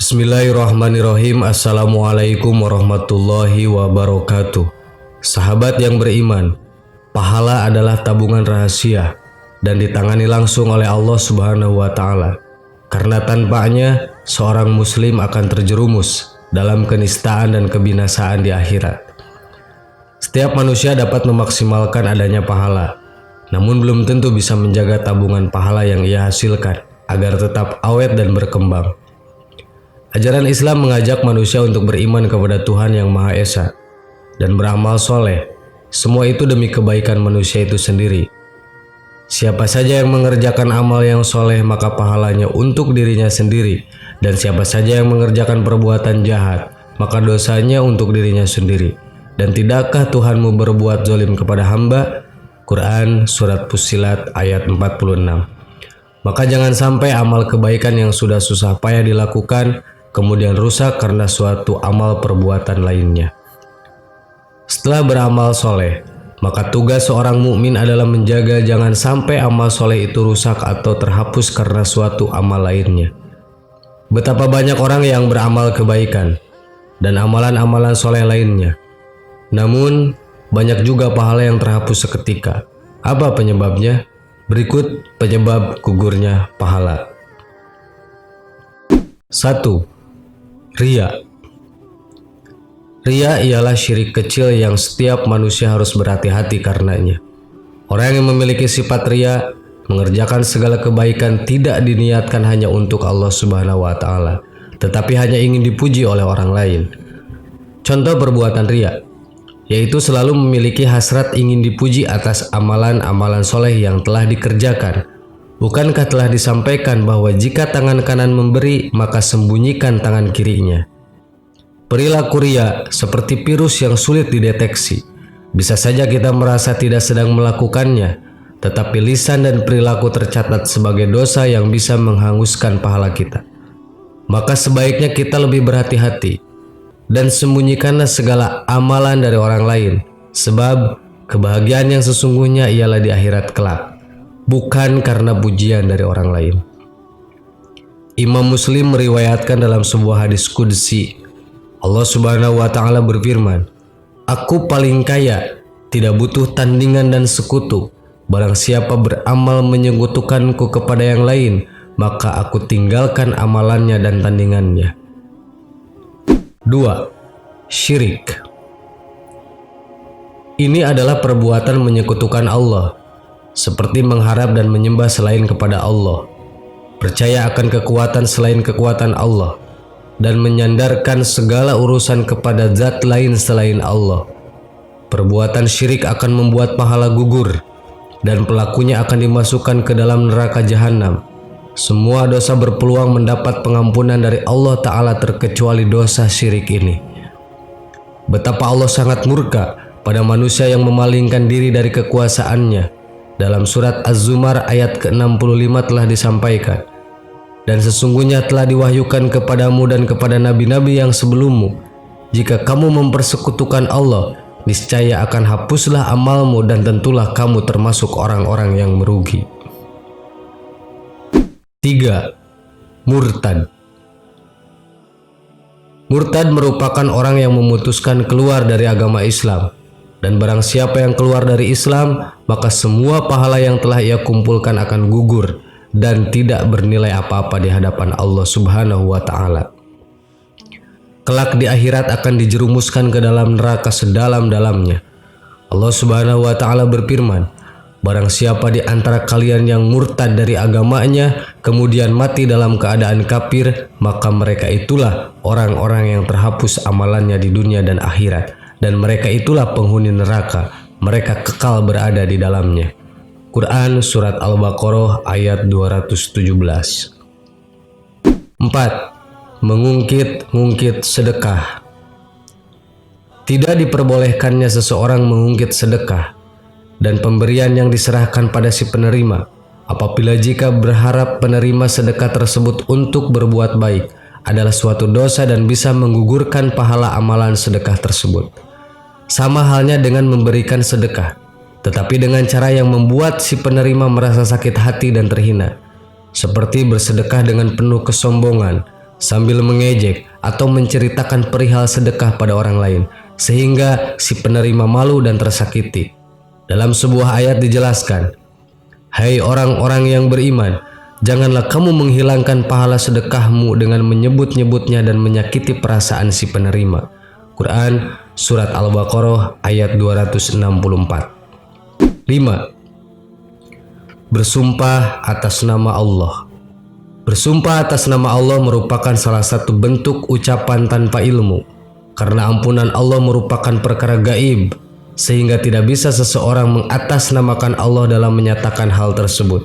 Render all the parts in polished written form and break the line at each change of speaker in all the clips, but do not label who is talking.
Bismillahirrahmanirrahim. Assalamualaikum warahmatullahi wabarakatuh. Sahabat yang beriman, pahala adalah tabungan rahasia dan ditangani langsung oleh Allah Subhanahu wa Ta'ala. Karena tanpanya seorang muslim akan terjerumus dalam kenistaan dan kebinasaan di akhirat. Setiap manusia dapat memaksimalkan adanya pahala, namun belum tentu bisa menjaga tabungan pahala yang ia hasilkan agar tetap awet dan berkembang. Ajaran Islam mengajak manusia untuk beriman kepada Tuhan Yang Maha Esa dan beramal soleh. Semua itu demi kebaikan manusia itu sendiri. Siapa saja yang mengerjakan amal yang soleh, maka pahalanya untuk dirinya sendiri. Dan siapa saja yang mengerjakan perbuatan jahat, maka dosanya untuk dirinya sendiri. Dan tidakkah Tuhanmu berbuat zalim kepada hamba? Quran Surat Fussilat ayat 46. Maka jangan sampai amal kebaikan yang sudah susah payah dilakukan kemudian rusak karena suatu amal perbuatan lainnya. Setelah beramal soleh, maka tugas seorang mukmin adalah menjaga jangan sampai amal soleh itu rusak atau terhapus karena suatu amal lainnya. Betapa banyak orang yang beramal kebaikan dan amalan-amalan soleh lainnya, namun banyak juga pahala yang terhapus seketika. Apa penyebabnya? Berikut penyebab gugurnya pahala. 1. Riya. Riya ialah syirik kecil yang setiap manusia harus berhati-hati karenanya. Orang yang memiliki sifat riya mengerjakan segala kebaikan tidak diniatkan hanya untuk Allah Subhanahu wa Ta'ala, tetapi hanya ingin dipuji oleh orang lain. Contoh perbuatan riya, yaitu selalu memiliki hasrat ingin dipuji atas amalan-amalan soleh yang telah dikerjakan. Bukankah telah disampaikan bahwa jika tangan kanan memberi, maka sembunyikan tangan kirinya? Perilaku riya seperti virus yang sulit dideteksi. Bisa saja kita merasa tidak sedang melakukannya, tetapi lisan dan perilaku tercatat sebagai dosa yang bisa menghanguskan pahala kita. Maka sebaiknya kita lebih berhati-hati dan sembunyikanlah segala amalan dari orang lain, sebab kebahagiaan yang sesungguhnya ialah di akhirat kelak, bukan karena pujian dari orang lain. Imam Muslim meriwayatkan dalam sebuah hadis qudsi, Allah Subhanahu wa Ta'ala berfirman, "Aku paling kaya, tidak butuh tandingan dan sekutu. Barang siapa beramal menyekutukanku kepada yang lain, maka aku tinggalkan amalannya dan tandingannya." 2. Syirik. Ini adalah perbuatan menyekutukan Allah, seperti mengharap dan menyembah selain kepada Allah, percaya akan kekuatan selain kekuatan Allah, dan menyandarkan segala urusan kepada zat lain selain Allah. Perbuatan syirik akan membuat pahala gugur, dan pelakunya akan dimasukkan ke dalam neraka jahanam. Semua dosa berpeluang mendapat pengampunan dari Allah Ta'ala terkecuali dosa syirik ini. Betapa Allah sangat murka pada manusia yang memalingkan diri dari kekuasaannya. Dalam surat Az-Zumar ayat ke-65 telah disampaikan, "Dan sesungguhnya telah diwahyukan kepadamu dan kepada nabi-nabi yang sebelummu, jika kamu mempersekutukan Allah, niscaya akan hapuslah amalmu dan tentulah kamu termasuk orang-orang yang merugi." 3. Murtad. Murtad merupakan orang yang memutuskan keluar dari agama Islam, dan barang siapa yang keluar dari Islam, maka semua pahala yang telah ia kumpulkan akan gugur dan tidak bernilai apa-apa di hadapan Allah Subhanahu wa Ta'ala. Kelak di akhirat akan dijerumuskan ke dalam neraka sedalam-dalamnya. Allah Subhanahu wa Ta'ala berfirman, "Barang siapa di antara kalian yang murtad dari agamanya, kemudian mati dalam keadaan kafir, maka mereka itulah orang-orang yang terhapus amalannya di dunia dan akhirat, dan mereka itulah penghuni neraka, mereka kekal berada di dalamnya." Quran Surat Al-Baqarah ayat 217. 4. Mengungkit-ungkit sedekah. Tidak diperbolehkannya seseorang mengungkit sedekah dan pemberian yang diserahkan pada si penerima, apabila jika berharap penerima sedekah tersebut untuk berbuat baik adalah suatu dosa dan bisa menggugurkan pahala amalan sedekah tersebut. Sama halnya dengan memberikan sedekah, tetapi dengan cara yang membuat si penerima merasa sakit hati dan terhina, seperti bersedekah dengan penuh kesombongan, sambil mengejek atau menceritakan perihal sedekah pada orang lain, sehingga si penerima malu dan tersakiti. Dalam sebuah ayat dijelaskan, "Hai orang-orang yang beriman, janganlah kamu menghilangkan pahala sedekahmu dengan menyebut-nyebutnya dan menyakiti perasaan si penerima." Quran Surat Al-Baqarah ayat 264. 5. Bersumpah atas nama Allah. Bersumpah atas nama Allah merupakan salah satu bentuk ucapan tanpa ilmu, karena ampunan Allah merupakan perkara gaib, sehingga tidak bisa seseorang mengatasnamakan Allah dalam menyatakan hal tersebut.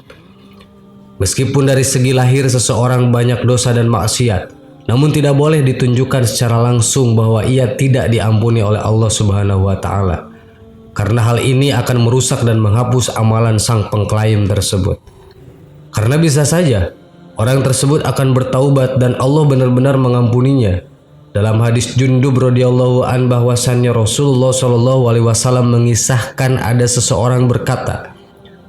Meskipun dari segi lahir seseorang banyak dosa dan maksiat, namun tidak boleh ditunjukkan secara langsung bahwa ia tidak diampuni oleh Allah Subhanahu wa Ta'ala, karena hal ini akan merusak dan menghapus amalan sang pengklaim tersebut. Karena bisa saja orang tersebut akan bertaubat dan Allah benar-benar mengampuninya. Dalam hadis Jundub radhiyallahu an bahwasannya Rasulullah shallallahu alaihi wasallam mengisahkan ada seseorang berkata,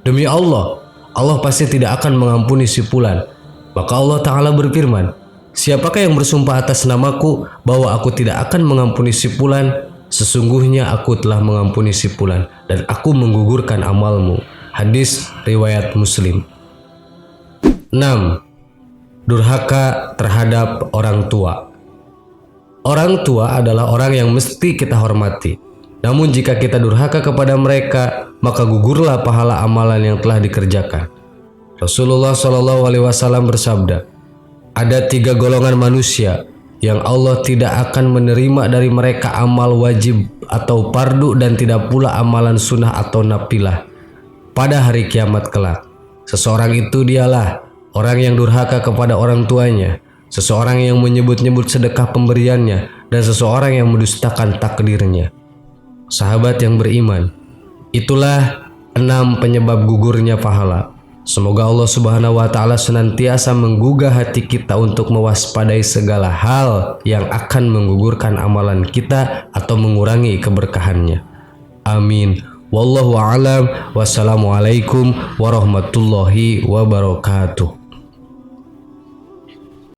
"Demi Allah, Allah pasti tidak akan mengampuni si fulan." Maka Allah Ta'ala berfirman, "Siapakah yang bersumpah atas namaku bahwa aku tidak akan mengampuni si fulan? Sesungguhnya aku telah mengampuni si fulan dan aku menggugurkan amalmu." Hadis riwayat Muslim. 6. Durhaka terhadap orang tua. Orang tua adalah orang yang mesti kita hormati. Namun jika kita durhaka kepada mereka, maka gugurlah pahala amalan yang telah dikerjakan. Rasulullah Shallallahu Alaihi Wasallam bersabda, "Ada 3 golongan manusia yang Allah tidak akan menerima dari mereka amal wajib atau fardu dan tidak pula amalan sunnah atau nafilah pada hari kiamat kelak. Seseorang itu dialah orang yang durhaka kepada orang tuanya, seseorang yang menyebut-nyebut sedekah pemberiannya, dan seseorang yang mendustakan takdirnya." Sahabat yang beriman, itulah 6 penyebab gugurnya pahala. Semoga Allah Subhanahu wa Ta'ala senantiasa menggugah hati kita untuk mewaspadai segala hal yang akan menggugurkan amalan kita atau mengurangi keberkahannya. Amin. Wallahu a'lam. Wassalamualaikum warahmatullahi wabarakatuh.